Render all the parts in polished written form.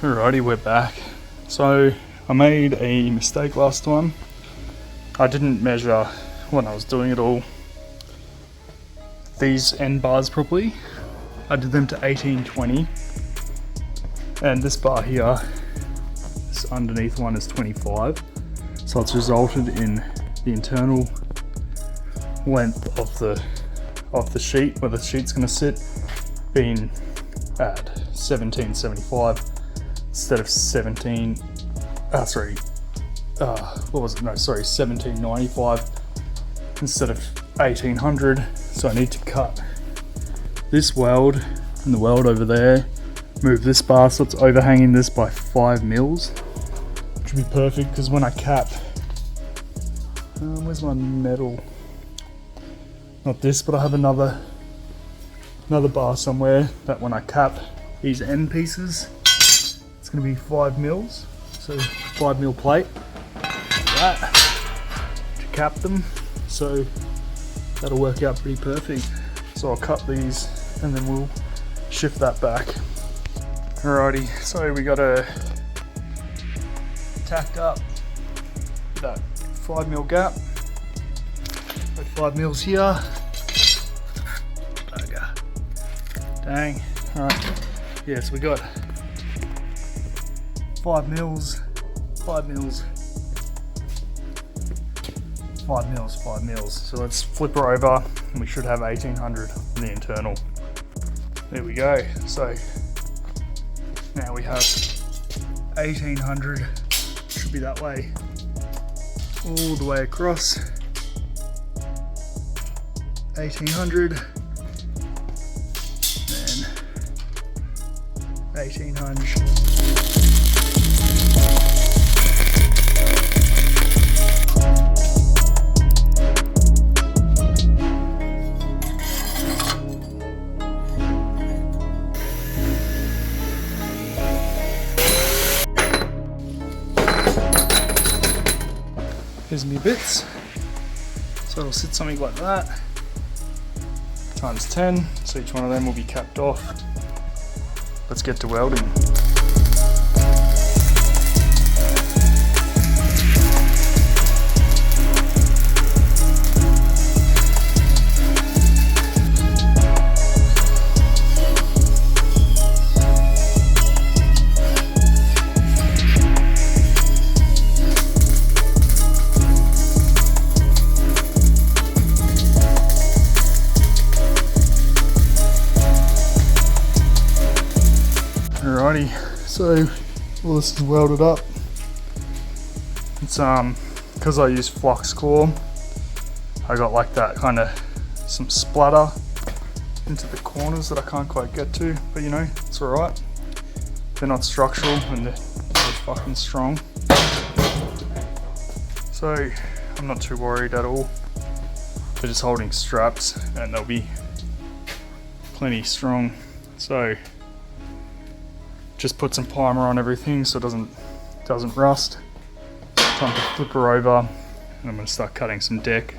Alrighty, we're back. So I made a mistake last time. I didn't measure when I was doing it all these end bars properly. I did them to 1820, and this bar here, this underneath one, is 25. So it's resulted in the internal length of the sheet, where the sheet's going to sit, being at 1775 instead of 1795 instead of 1800. So I need to cut this weld and the weld over there, move this bar so it's overhanging this by 5 mils, which would be perfect because when I cap, where's my metal? Not this, but I have another bar somewhere that when I cap these end pieces, it's going to be 5 mils. So 5 mil plate like that to cap them. So that'll work out pretty perfect. So I'll cut these and then we'll shift that back. Alrighty, so we got a tacked up that 5 mil gap. 5 mils here. Bugger. Dang. Alright. Yeah, so we got 5 mils, 5 mils, 5 mils, 5 mils. So let's flip her over and we should have 1800 on the internal. There we go. So now we have 1800, should be that way, all the way across. 1800, then 1800. Here's me bits. So it'll sit something like that. Times 10, so each one of them will be capped off. Let's get to welding. Alrighty, so all this is welded up. It's because I use flux core, I got like that kind of some splatter into the corners that I can't quite get to, but you know, it's alright. They're not structural and they're fucking strong. So I'm not too worried at all. They're just holding straps and they'll be plenty strong. So just put some primer on everything so it doesn't rust. Time to flip her over and I'm going to start cutting some deck.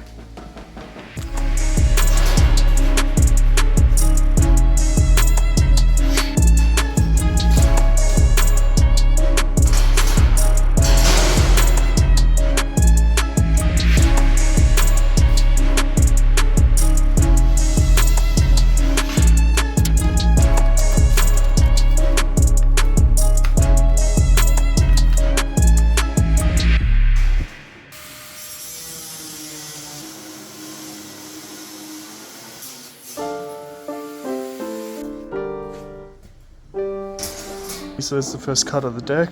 So that's the first cut of the deck.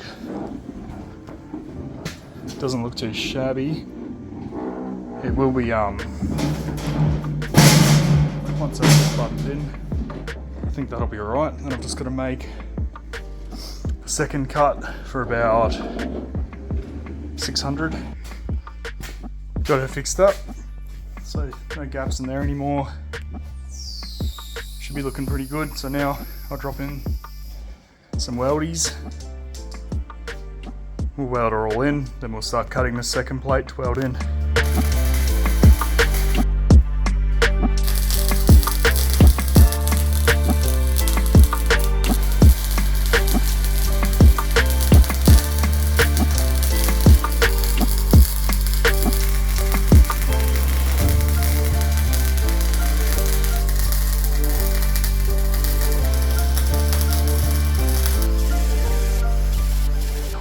Doesn't look too shabby. It will be once I get buttoned in, I think that'll be alright. Then I've just got to make the second cut for about 600. Got her fixed up, so no gaps in there anymore. Should be looking pretty good. So now I'll drop in some weldies. We'll weld her all in, then we'll start cutting the second plate to weld in.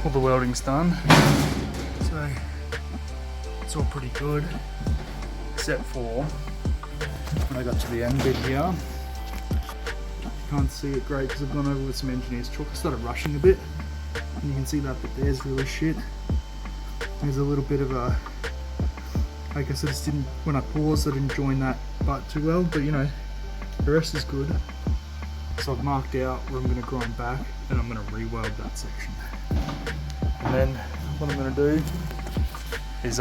all the welding's done. So it's all pretty good, except for when I got to the end bit here. Can't see it great because I've gone over with some engineer's chalk. I started rushing a bit, and you can see that bit there's really shit. There's a little bit of a, I guess I just didn't, when I paused I didn't join that butt too well, but you know, the rest is good. So I've marked out where I'm going to grind back, and I'm going to re-weld that section. And then what I'm going to do is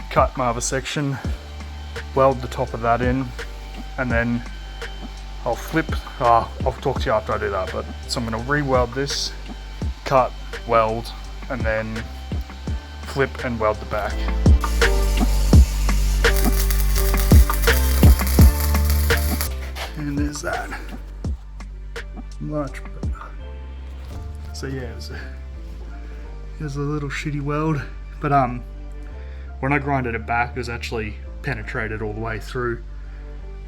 cut my other section, weld the top of that in, and then I'll flip, I'll talk to you after I do that, but so I'm going to re-weld this, cut, weld, and then flip and weld the back. And there's that. Much better. So yeah, it was a little shitty weld, but when I grinded it back, it was actually penetrated all the way through,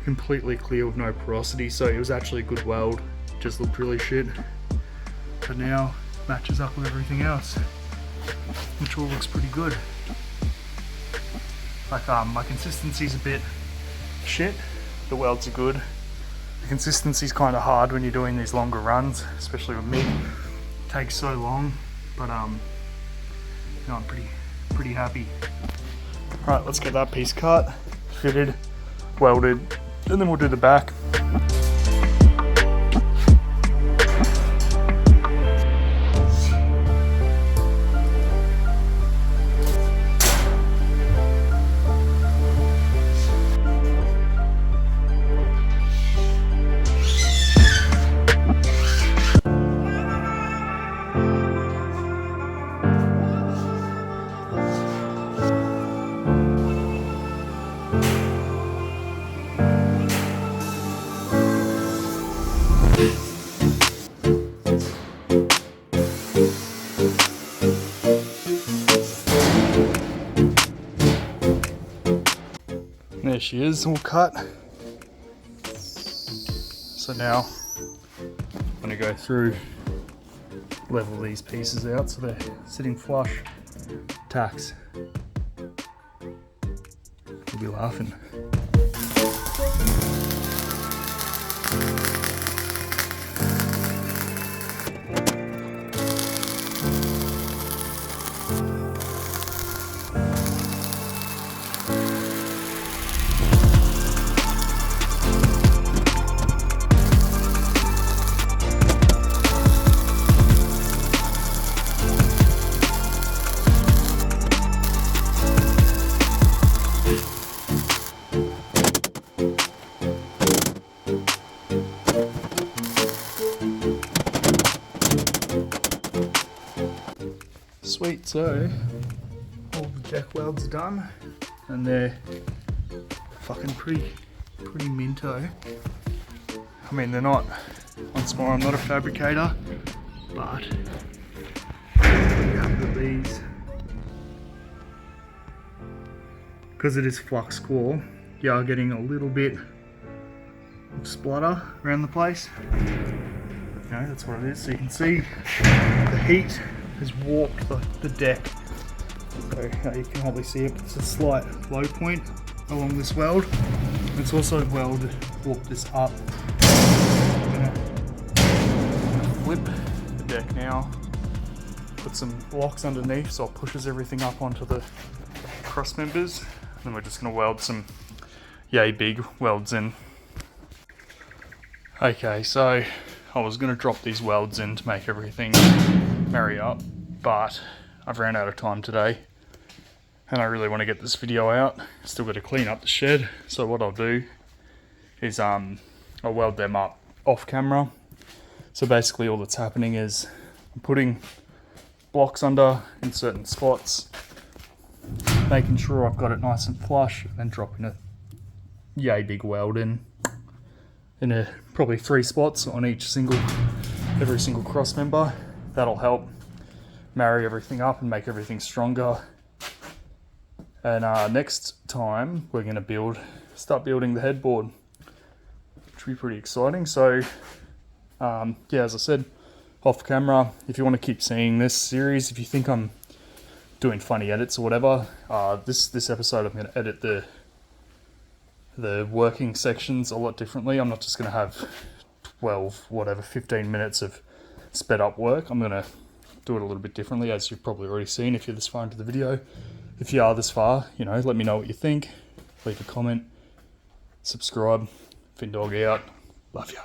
completely clear with no porosity, so it was actually a good weld, just looked really shit. But now matches up with everything else, which all looks pretty good. Like my consistency's a bit shit, the welds are good. The consistency's kind of hard when you're doing these longer runs, especially with me. It takes so long, but you know, I'm pretty happy. Alright, let's get that piece cut, fitted, welded, and then we'll do the back. There she is, all cut. So now I'm going to go through, level these pieces out so they're sitting flush. Tacks. You'll be laughing. Sweet, so all the deck welds are done, and they're fucking pretty minto. I mean, they're not, once more, I'm not a fabricator, but yeah, with these, because it is flux core, you are getting a little bit of splatter around the place. You know, that's what it is. So you can see the heat has warped the deck. So you can hardly see it, but it's a slight low point along this weld. It's also warped this up. I'm gonna flip the deck now, put some blocks underneath so it pushes everything up onto the cross members. And then we're just gonna weld some yay big welds in. Okay, so I was gonna drop these welds in to make everything marry up, but I've ran out of time today and I really want to get this video out. Still got to clean up the shed, so what I'll do is I'll weld them up off camera. So basically all that's happening is I'm putting blocks under in certain spots, making sure I've got it nice and flush, and then dropping a yay big weld in probably 3 spots on every single cross member. That'll help marry everything up and make everything stronger. And next time we're going to start building the headboard, which will be pretty exciting. So yeah, as I said, off camera. If you want to keep seeing this series, if you think I'm doing funny edits or whatever, this episode I'm going to edit the working sections a lot differently. I'm not just going to have 15 minutes of sped up work. I'm going to do it a little bit differently, as you've probably already seen if you're this far into the video. If you are this far, let me know what you think. Leave a comment, subscribe. Finndawg out. Love ya.